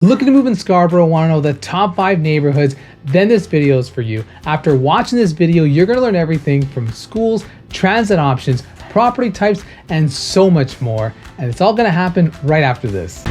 Looking to move in Scarborough, want to know the top 5 neighborhoods? Then this video is for you. After watching this video, you're going to learn everything from schools, transit options, property types, and so much more. And it's all going to happen right after this.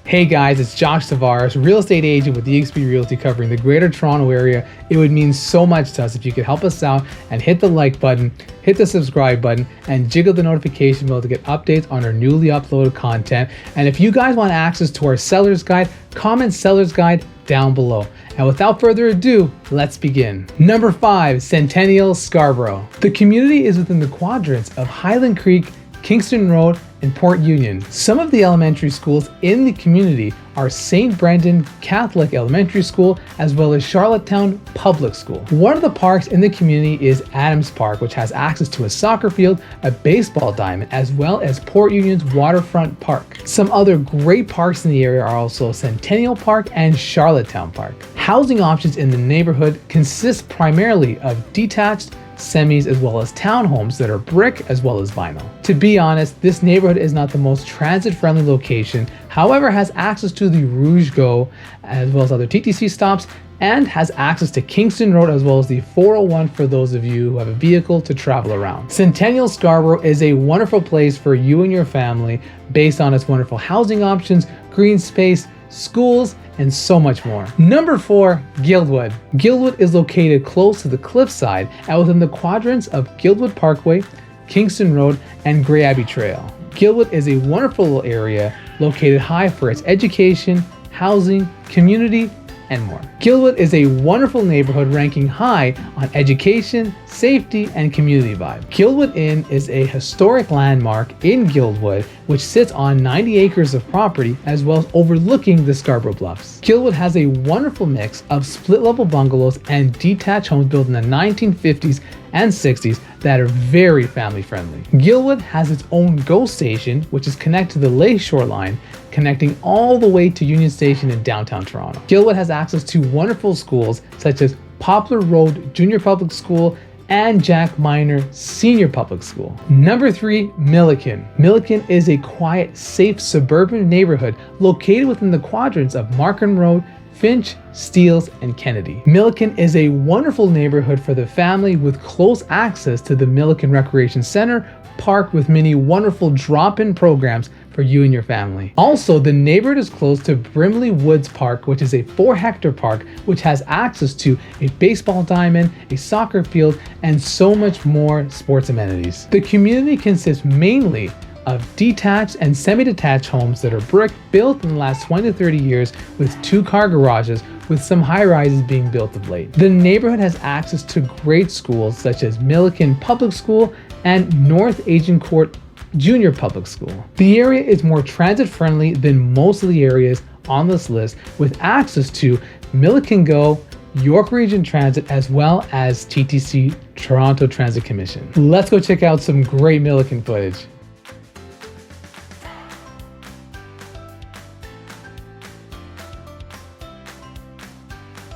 Hey guys, it's Josh Tavares, real estate agent with eXp Realty covering the Greater Toronto area. It would mean so much to us if you could help us out and hit the like button, hit the subscribe button, and jiggle the notification bell to get updates on our newly uploaded content. And if you guys want access to our seller's guide, comment seller's guide down below. And without further ado, let's begin. Number 5, Centennial Scarborough. The community is within the quadrants of Highland Creek, Kingston Road, and Port Union. Some of the elementary schools in the community are St. Brendan Catholic Elementary School, as well as Charlottetown Public School. One of the parks in the community is Adams Park, which has access to a soccer field, a baseball diamond, as well as Port Union's Waterfront Park. Some other great parks in the area are also Centennial Park and Charlottetown Park. Housing options in the neighborhood consist primarily of detached, semis, as well as townhomes that are brick as well as vinyl. To be honest, this neighborhood is not the most transit-friendly location, however has access to the Rouge Go as well as other TTC stops, and has access to Kingston Road as well as the 401 for those of you who have a vehicle to travel around. Centennial Scarborough is a wonderful place for you and your family based on its wonderful housing options, green space, schools, and so much more. Number 4, Guildwood. Guildwood is located close to the cliffside and within the quadrants of Guildwood Parkway, Kingston Road, and Grey Abbey Trail. Guildwood is a wonderful area located high for its education, housing, community, and more. Guildwood is a wonderful neighborhood ranking high on education, safety, and community vibe. Guildwood Inn is a historic landmark in Guildwood, which sits on 90 acres of property as well as overlooking the Scarborough Bluffs. Guildwood has a wonderful mix of split-level bungalows and detached homes built in the 1950s and 60s that are very family-friendly. Guildwood has its own GO station, which is connected to the Lakeshore line, connecting all the way to Union Station in downtown Toronto. Guildwood has access to wonderful schools such as Poplar Road Junior Public School and Jack Minor Senior Public School. Number 3, Milliken. Milliken is a quiet, safe suburban neighborhood located within the quadrants of Markham Road, Finch, Steeles, and Kennedy. Milliken is a wonderful neighborhood for the family with close access to the Milliken Recreation Center, park with many wonderful drop-in programs for you and your family. Also, the neighborhood is close to Brimley Woods Park, which is a 4-hectare park which has access to a baseball diamond, a soccer field, and so much more sports amenities. The community consists mainly of detached and semi-detached homes that are brick built in the last 20 to 30 years with 2-car garages, with some high-rises being built of late. The neighborhood has access to great schools such as Milliken Public School and North Agincourt Junior Public School. The area is more transit-friendly than most of the areas on this list, with access to Milliken Go, York Region Transit, as well as TTC Toronto Transit Commission. Let's go check out some great Milliken footage.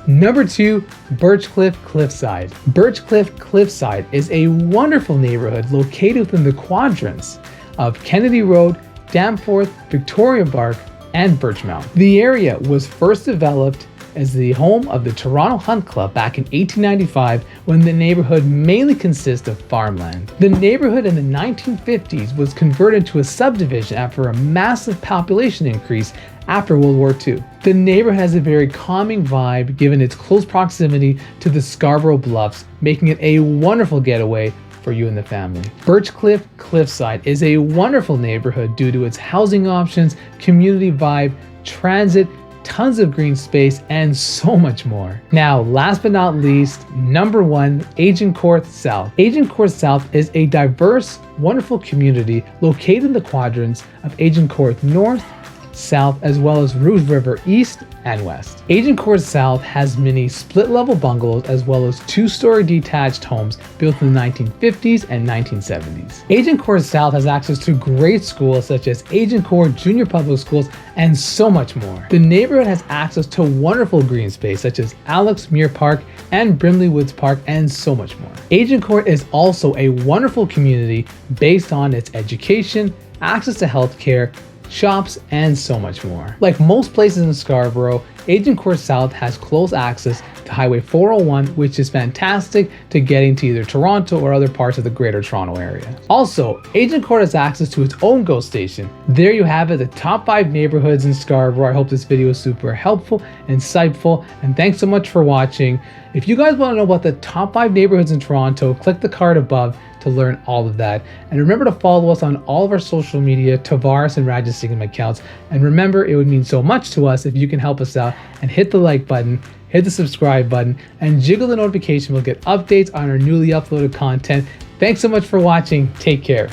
Number 2, Birchcliff-cliffside. Birchcliff-cliffside is a wonderful neighborhood located within the quadrants of Kennedy Road, Danforth, Victoria Park, and Birchmount. The area was first developed as the home of the Toronto Hunt Club back in 1895, when the neighborhood mainly consists of farmland. The neighborhood in the 1950s was converted to a subdivision after a massive population increase after World War II. The neighborhood has a very calming vibe given its close proximity to the Scarborough Bluffs, making it a wonderful getaway for you and the family. Birchcliff-cliffside is a wonderful neighborhood due to its housing options, community vibe, transit, tons of green space, and so much more. Now, last but not least, number 1, Agincourt South. Agincourt South is a diverse, wonderful community located in the quadrants of Agincourt North, south, as well as Rouge River east and west. Agincourt South has many split-level bungalows as well as two-story detached homes built in the 1950s and 1970s. Agincourt South has access to great schools such as Agincourt Junior Public Schools and so much more. The neighborhood has access to wonderful green space such as Alex Muir Park and Brimley Woods Park and so much more. Agincourt is also a wonderful community based on its education, access to healthcare, shops, and so much more. Like most places in Scarborough, Agincourt South has close access to Highway 401, which is fantastic to getting to either Toronto or other parts of the Greater Toronto area. Also, Agincourt has access to its own GO station. There you have it, the top 5 neighborhoods in Scarborough. I hope this video is super helpful, insightful, and thanks so much for watching. If you guys want to know about the top 5 neighborhoods in Toronto, click the card above to learn all of that. And remember to follow us on all of our social media, Tavares and Rajasingam accounts. And remember, it would mean so much to us if you can help us out and hit the like button, hit the subscribe button, and jiggle the notification. We'll get updates on our newly uploaded content. Thanks so much for watching. Take care.